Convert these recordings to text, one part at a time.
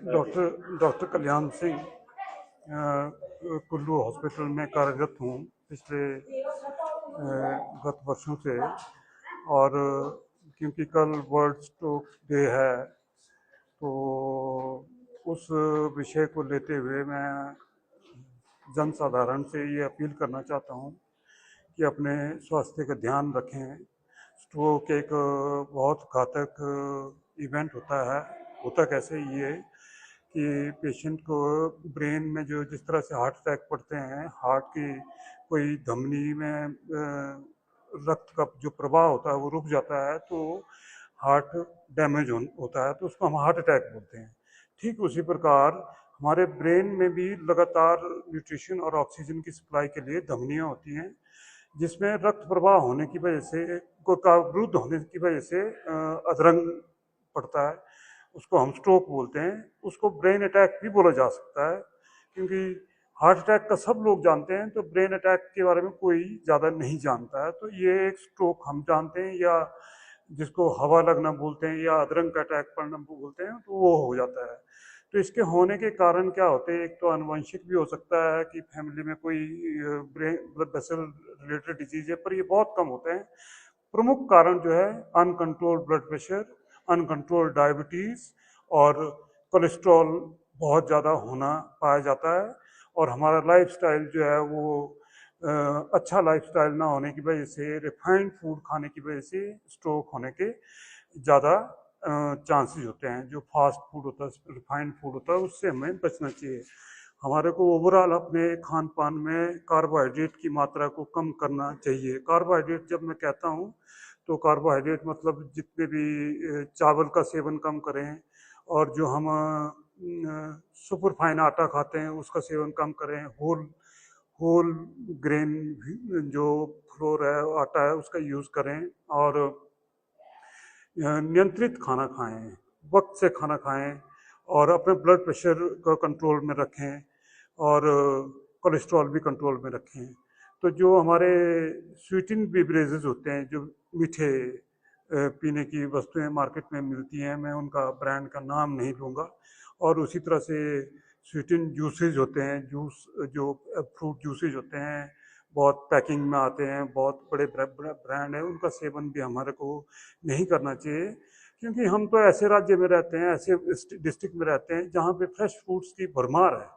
Doctor doctor Kalyan Singh Kullu hospital में कार्यरत हूँ पिछले गत वर्षों से। और क्योंकि कल वर्ल्ड स्ट्रोक डे है तो उस विषय को लेते हुए मैं जन साधारण से ये अपील करना चाहता हूँ कि अपने स्वास्थ्य का ध्यान रखें। स्ट्रोक एक बहुत घातक इवेंट होता है। होता कैसे ये कि पेशेंट को ब्रेन में जो जिस तरह से हार्ट अटैक पड़ते हैं, हार्ट की कोई धमनी में रक्त का जो प्रवाह होता है वो रुक जाता है तो हार्ट डैमेज होता है, तो उसको हम हार्ट अटैक बोलते हैं। ठीक उसी प्रकार हमारे ब्रेन में भी लगातार न्यूट्रिशन और ऑक्सीजन की सप्लाई के लिए धमनियाँ होती हैं, जिसमें रक्त प्रवाह होने की वजह से का अवरुद्ध होने की वजह से अधरंग पड़ता है, उसको हम स्ट्रोक बोलते हैं। उसको ब्रेन अटैक भी बोला जा सकता है, क्योंकि हार्ट अटैक का सब लोग जानते हैं तो ब्रेन अटैक के बारे में कोई ज़्यादा नहीं जानता है। तो ये एक स्ट्रोक हम जानते हैं, या जिसको हवा लगना बोलते हैं या अधरंग का अटैक पड़ना बोलते हैं, तो वो हो जाता है। तो इसके होने के कारण क्या होते हैं, एक तो आनुवंशिक भी हो सकता है कि फैमिली में कोई brain blood vessel related disease है, पर ये बहुत कम होते हैं। प्रमुख कारण जो है uncontrolled blood pressure, uncontrolled diabetes और कोलेस्ट्रॉल बहुत ज़्यादा होना पाया जाता है। और हमारा लाइफस्टाइल जो है वो अच्छा लाइफस्टाइल ना होने की वजह से, रिफाइंड फूड खाने की वजह से स्ट्रोक होने के ज़्यादा चांसेस होते हैं। जो फास्ट फूड होता है, रिफाइंड फूड होता है, उससे हमें बचना चाहिए। हमारे को ओवरऑल अपने खान पान में कार्बोहाइड्रेट की मात्रा को कम करना चाहिए। कार्बोहाइड्रेट जब मैं कहता हूँ तो कार्बोहाइड्रेट मतलब जितने भी चावल का सेवन कम करें, और जो हम सुपर फाइन आटा खाते हैं उसका सेवन कम करें। होल ग्रेन जो फ्लोर है, आटा है, उसका यूज़ करें। और नियंत्रित खाना खाएं, वक्त से खाना खाएं, और अपने ब्लड प्रेशर को कंट्रोल में रखें, और कोलेस्ट्रॉल भी कंट्रोल में रखें। तो जो हमारे स्वीटेंड बेवरेजेस होते हैं, जो मीठे पीने की वस्तुएं मार्केट में मिलती हैं, मैं उनका ब्रांड का नाम नहीं लूँगा। और उसी तरह से स्वीटेंड जूसेज होते हैं, जूस जो फ्रूट जूसेज होते हैं, बहुत पैकिंग में आते हैं, बहुत बड़े ब्रांड है, उनका सेवन भी हमारे को नहीं करना चाहिए। क्योंकि हम तो ऐसे राज्य में रहते हैं, ऐसे डिस्ट्रिक्ट में रहते हैं जहाँ पे फ्रेश फ्रूट्स की भरमार है।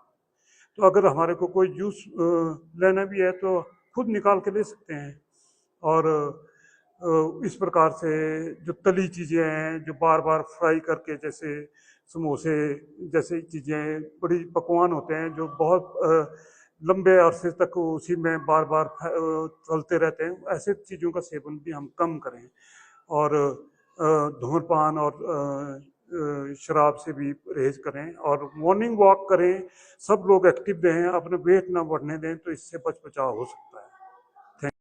तो अगर हमारे को कोई जूस लेना भी है तो खुद निकाल के ले सकते हैं। और इस प्रकार से जो तली चीज़ें हैं, जो बार बार फ्राई करके, जैसे समोसे जैसे चीज़ें, बड़ी पकवान होते हैं जो बहुत लंबे अरसे तक उसी में बार बार चलते रहते हैं, ऐसे चीज़ों का सेवन भी हम कम करें। और धूम्रपान और शराब से भी परहेज करें, और मॉर्निंग वॉक करें। सब लोग एक्टिव रहें, अपने वेट ना बढ़ने दें, तो इससे बच बचाव हो सकता है।